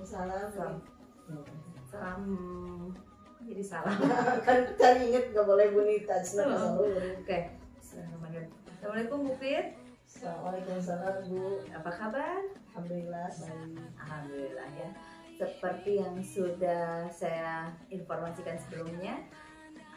Waalaikumsalam. Salam. Jadi salah. Kan cari inget nggak boleh bunyi touch selalu. Oke. Assalamualaikum Bu Fit. Waalaikumsalam Bu. Apa kabar? Alhamdulillah baik. Alhamdulillah ya. Seperti yang sudah saya informasikan sebelumnya,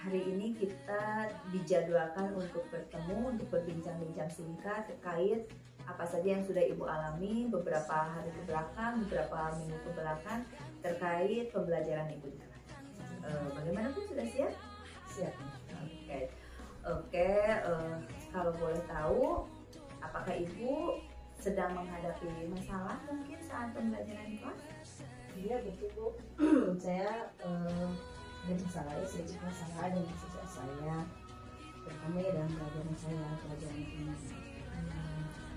hari ini kita dijadwalkan untuk bertemu untuk berbincang-bincang singkat terkait apa saja yang sudah Ibu alami beberapa hari ke belakang, beberapa minggu ke belakang terkait pembelajaran Ibu di sana. Bagaimana Bu, sudah siap? Siap. Oke. Kalau boleh tahu, apakah Ibu sedang menghadapi masalah mungkin saat pembelajaran di kelas? Iya betul Bu. Saya ada masalah, sedikit masalah dengan siswa saya, terutama ya dalam pelajaran saya, pelajaran ini.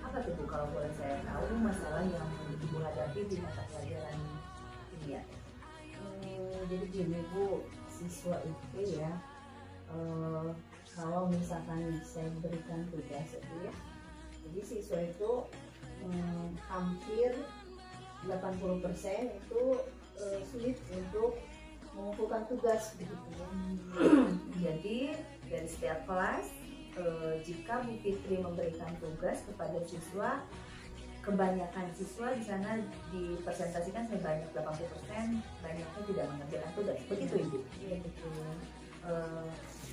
Apa tuh Bu, kalau boleh saya tahu masalah yang Ibu hadapi di mata pelajaran ini ya? Jadi gini Bu, siswa itu ya, kalau misalkan saya berikan tugas itu ya, jadi siswa itu hampir 80% itu sulit untuk mengumpulkan tugas begitu ya. Jadi dari setiap kelas, jika Bu Fitri memberikan tugas kepada siswa, kebanyakan siswa di sana dipresentasikan sebanyak 80% banyaknya tidak mengerjakan tugas. Begitu Ibu? Iya betul.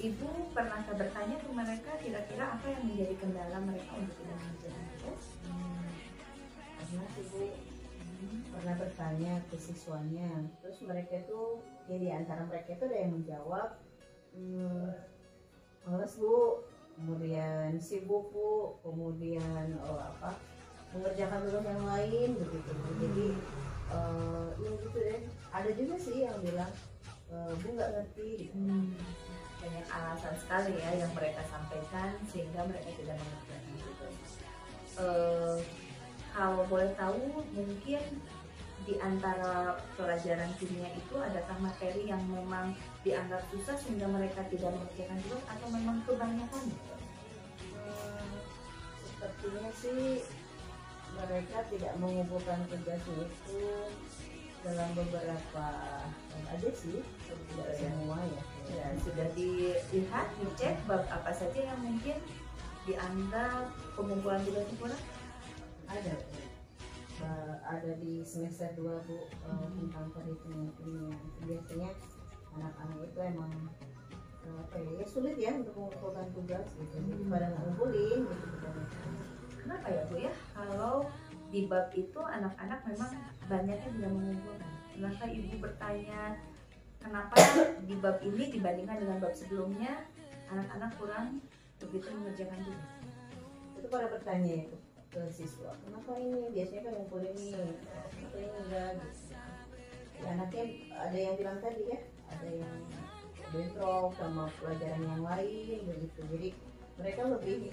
Ibu pernahkah bertanya ke mereka kira-kira apa yang menjadi kendala mereka untuk tidak mengerjakan tugas? Karena sih Bu, pernah bertanya ke siswanya, terus mereka itu ya di antara mereka itu ada yang menjawab males Bu, kemudian sibuk Bu, kemudian mengerjakan tugas yang lain begitu. Jadi ya gitu deh. Ada juga sih yang bilang Bu nggak ngerti gitu. Banyak alasan sekali ya yang mereka sampaikan sehingga mereka tidak mengerjakan tugas. Kalau boleh tahu, mungkin di antara pelajaran kimia itu adakah materi yang memang dianggap susah sehingga mereka tidak mengerjakan tugas atau memang kebanyakan? Sepertinya sih mereka tidak mengumpulkan tugasnya itu dalam beberapa aja sih, tidak semua ya. Ya, sudah dilihat, dicek bab apa saja yang mungkin dianggap pengumpulan tugasnya kurang? Ada di semester 2 Bu, tentang perhitungan kimia. Biasanya anak-anak itu emang ya sulit ya untuk mengumpulkan tugas gitu. Jadi pada ngumpulin gitu. Kenapa ya Bu ya? Kalau di bab itu anak-anak memang banyaknya tidak mengumpulkan. Kenapa Ibu bertanya kenapa di bab ini dibandingkan dengan bab sebelumnya anak-anak kurang begitu mengerjakan tugas? Itu pada bertanya itu ke siswa, kenapa ini biasanya kan ngumpulin ini, kenapa ini enggak gitu. Ya anaknya ada yang bilang tadi ya, ada yang bentrok sama pelajaran yang lain begitu. Jadi mereka lebih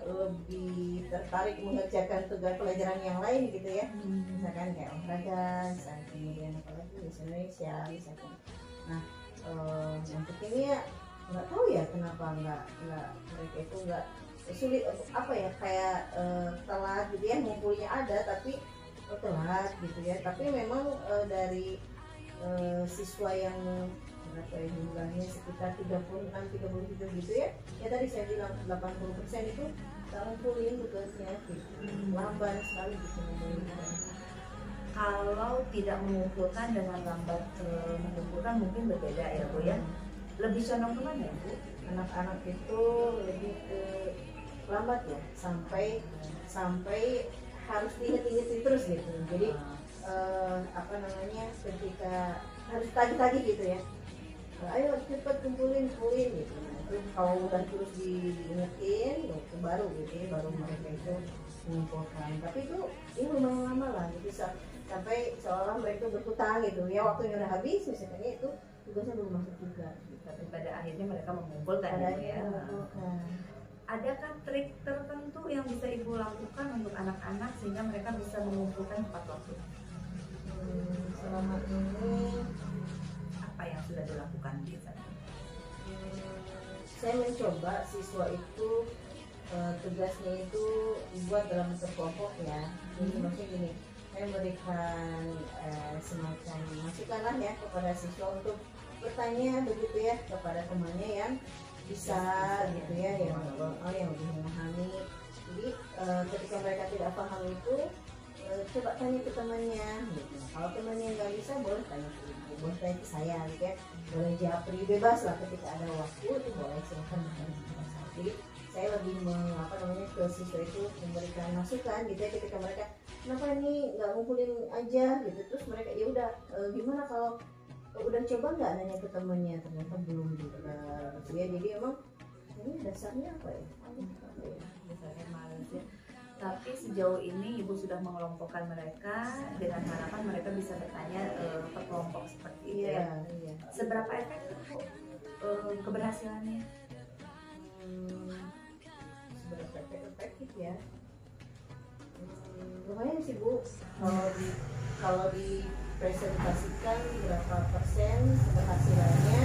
lebih tertarik mengerjakan tugas pelajaran yang lain gitu ya. Misalkan kayak olahraga, kemudian apalagi bahasa Indonesia misalkan. Nah untuk ini ya nggak tahu ya kenapa nggak mereka itu nggak sulit kayak telat gitu ya, ngumpulnya ada tapi telat gitu ya. Tapi memang dari siswa yang berapa ya jumlahnya, sekitar 36-37 gitu ya. Ya tadi saya bilang 80% itu tak ngumpulin tugasnya gitu. Lambat sekali gitu mengumpulkan. Kalau tidak mengumpulkan dengan lambat mengumpulkan mungkin berbeda ya Bu ya. Lebih condong kemana ya Bu? Anak-anak itu lebih ke lambat ya, sampai harus diinget-ingetin terus gitu. Jadi ketika harus tagih-tagih gitu ya, ayo cepat kumpulin gitu. Nah, itu kalau udah terus diingetin itu baru gitu ya, baru mereka itu mengumpulkan. Tapi itu lumayan lama lah gitu, sampai seolah mereka berhutang gitu ya, waktunya udah habis misalnya itu tugasnya belum masuk juga gitu. Tapi pada akhirnya mereka mengumpulkan ya. Adakah trik tertentu yang bisa Ibu lakukan untuk anak-anak sehingga mereka bisa mengumpulkan tepat waktu? Selama ini apa yang sudah dilakukan biasanya? Saya mencoba siswa itu tugasnya itu dibuat dalam bentuk kelompok ya. Jadi maksudnya gini, saya memberikan semacam masukan lah ya kepada siswa untuk bertanya begitu ya kepada temannya yang bisa gitu ya, yang lebih memahami. Jadi ketika mereka tidak paham itu coba tanya ke temannya gitu. Kalau temannya nggak bisa, boleh tanya ke ibu, boleh tanya ke saya gitu ya, boleh japri, bebas lah ketika ada waktu itu boleh silahkan bertanya kepada saya. Jadi saya lebih ke siswa itu memberikan masukan gitu ya, ketika mereka kenapa ini nggak ngumpulin aja gitu, terus mereka ya udah gimana kalau udah coba nggak nanya ke temannya, ternyata belum juga gitu ya. Jadi emang ini dasarnya apa ya? Dasarnya malas ya. Tapi sejauh ini Ibu sudah mengelompokkan mereka dengan harapan mereka bisa bertanya per kelompok seperti itu ya. Iya. Seberapa efektif Bu keberhasilannya? Seberapa efektif ya? Lumayan sih Bu. Kalau dipresentasikan berapa persen keberhasilannya,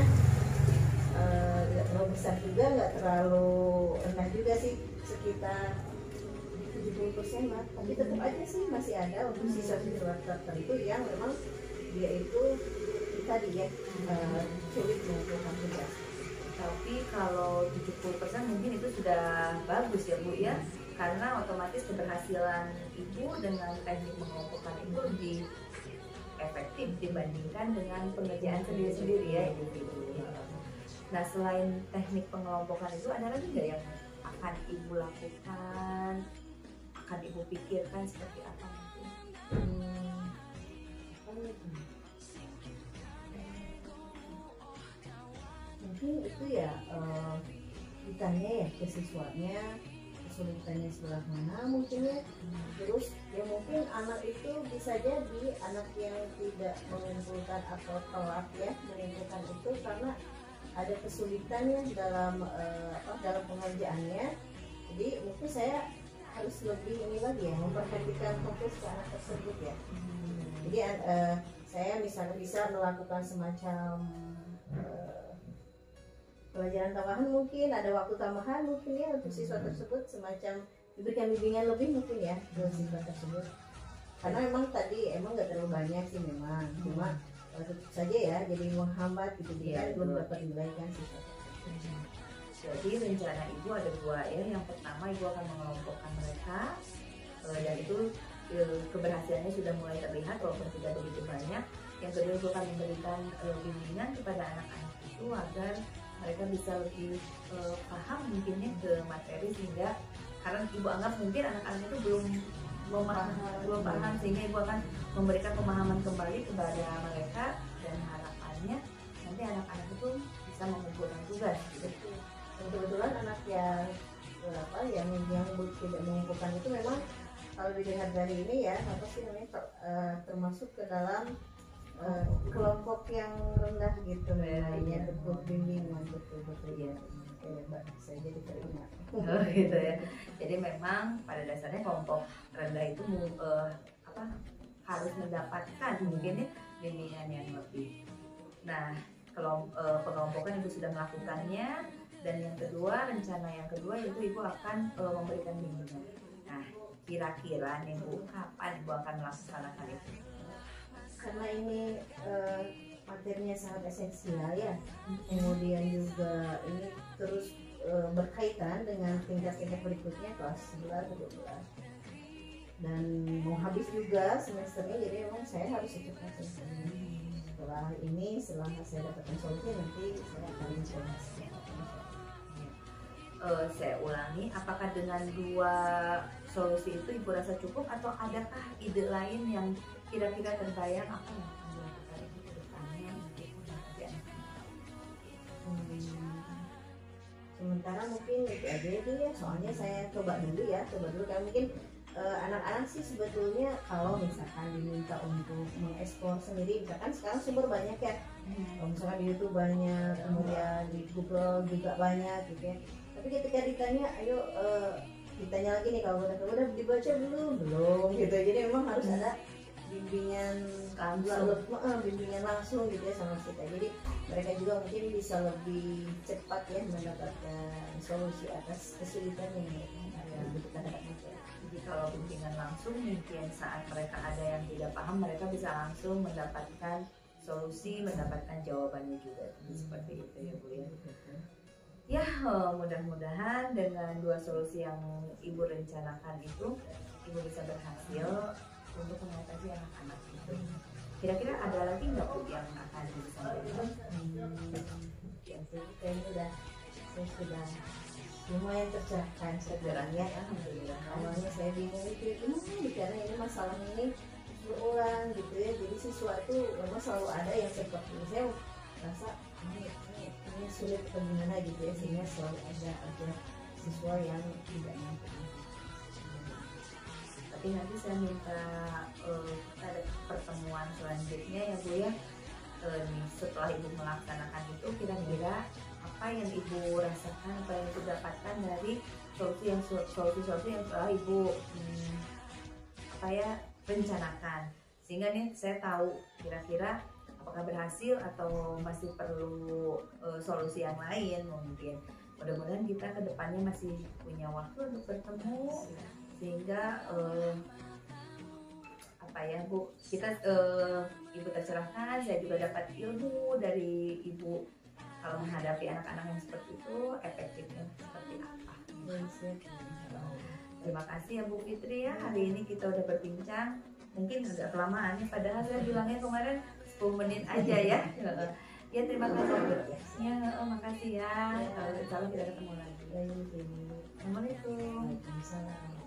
tidak terlalu besar juga, nggak terlalu rendah juga sih, sekitar 70% lah. Tapi tetap aja sih masih ada untuk siswa-siswa tertentu yang memang dia itu tadi ya sulit mengumpulkan tugas. Tapi kalau 70% mungkin itu sudah bagus ya Bu ya, karena otomatis keberhasilan Ibu dengan teknik mengelompokkan itu lebih efektif dibandingkan dengan pengerjaan sendiri-sendiri ya individu. Nah, selain teknik pengelompokan itu ada lagi nggak yang akan Ibu lakukan, akan Ibu pikirkan seperti apa mungkin? Mungkin itu ya ditanya ya ke siswanya kesulitannya sebelah mana mungkin ya. Terus ya mungkin anak itu bisa jadi anak yang tidak mengumpulkan atau telat ya mengumpulkan itu karena ada kesulitannya dalam pengerjaannya. Jadi mungkin saya harus lebih ini lagi ya, memperhatikan fokus ke anak tersebut ya. Jadi saya misalnya bisa melakukan semacam pelajaran tambahan, mungkin ada waktu tambahan mungkin ya untuk siswa tersebut, semacam diberikan bimbingan lebih mungkin ya ke siswa tersebut. Karena memang tadi nggak terlalu banyak sih memang, cuma tentu saja ya jadi menghambat gitu dia belum dapat nilai kan siswa. Jadi rencana Ibu ada dua ya. Yang pertama Ibu akan mengelompokkan mereka dan itu keberhasilannya sudah mulai terlihat walaupun tidak begitu banyak. Yang kedua Ibu akan memberikan bimbingan kepada anak-anak itu agar mereka bisa lebih paham mungkinnya ke materi, sehingga karena Ibu anggap mungkin anak-anak itu belum paham sehingga Ibu akan memberikan pemahaman kembali kepada mereka dan harapannya nanti anak-anak itu bisa mengumpulkan tugas gitu. Dan kebetulan anak yang tidak mengumpulkan itu memang kalau dilihat dari ini ya termasuk ke dalam kelompok yang rendah gitu ya, betul bimbingan betul ya. Saya jadi teringat. Gitu ya. Jadi memang pada dasarnya kelompok rendah itu harus mendapatkan mungkin ya bimbingan yang lebih. Nah, pengelompokan Ibu sudah melakukannya, dan yang kedua, rencana yang kedua yaitu Ibu akan memberikan bimbingan. Nah, kira-kira nih Bu, kapan Ibu akan melaksanakan itu? Karena ini materinya sangat esensial ya, kemudian juga ini terus berkaitan dengan tingkat-tingkat berikutnya kelas 11, 12 dan mau habis juga semesternya, jadi memang saya harus cepatkan semesternya. Setelah saya dapatkan solusi nanti saya akan informasi. Saya ulangi, apakah dengan dua solusi itu Ibu rasa cukup atau adakah ide lain yang kira-kira terbayang apa yang akan dilakukan Ibu ke depannya untuk pekerjaan? Sementara mungkin itu aja itu ya, soalnya saya coba dulu kan mungkin anak-anak sih sebetulnya kalau misalkan diminta untuk mengeksplor sendiri, misalkan sekarang sumber banyak ya, misalkan di YouTube banyak, kemudian di Google juga banyak gitu ya. Tapi ketika ditanya, ditanya lagi nih kalau udah dibaca belum gitu. Jadi memang harus ada bimbingan langsung gitu ya sama kita. Jadi mereka juga mungkin bisa lebih cepat ya mendapatkan solusi atas kesulitan yang mereka butuhkan. Jadi kalau bimbingan langsung mungkin saat mereka ada yang tidak paham, mereka bisa langsung mendapatkan solusi, mendapatkan jawabannya juga. Seperti itu ya Bu ya. Ya, mudah-mudahan dengan 2 solusi yang Ibu rencanakan itu, Ibu bisa berhasil untuk mengatasi anak-anak itu. Kira-kira ada lagi nggak Bu yang akan disampaikan? Ya sih, kayaknya saya sudah lumayan tercerahkan sebenarnya. Alhamdulillah. Awalnya saya bingung itu karena ini masalah ini berulang gitu ya, jadi sesuatu memang selalu ada yang seperti ini. Saya rasa ini sulit bagaimana gitu ya, sehingga selalu ada aja siswa yang tidak mampu. Tapi nanti saya minta kita ada pertemuan selanjutnya ya Bu ya. Setelah Ibu melaksanakan itu, kira-kira apa yang Ibu rasakan, apa yang Ibu dapatkan dari solusi yang telah Ibu rencanakan, sehingga nih saya tahu kira-kira apakah berhasil atau masih perlu solusi yang lain. Mungkin mudah-mudahan kita kedepannya masih punya waktu untuk bertemu, sehingga Bu, kita Ibu tercerahkan, saya juga dapat ilmu dari Ibu kalau menghadapi anak-anak yang seperti itu, efektifnya seperti apa. Terima kasih ya Bu Fitri ya, hari ini kita udah berbincang, mungkin agak kelamaan ya, padahal saya bilangnya kemarin 10 menit aja ya. Ya terima kasih Bu. Ya, makasih ya. Insya Allah kita ketemu lagi. Assalamualaikum. Waalaikumsalam.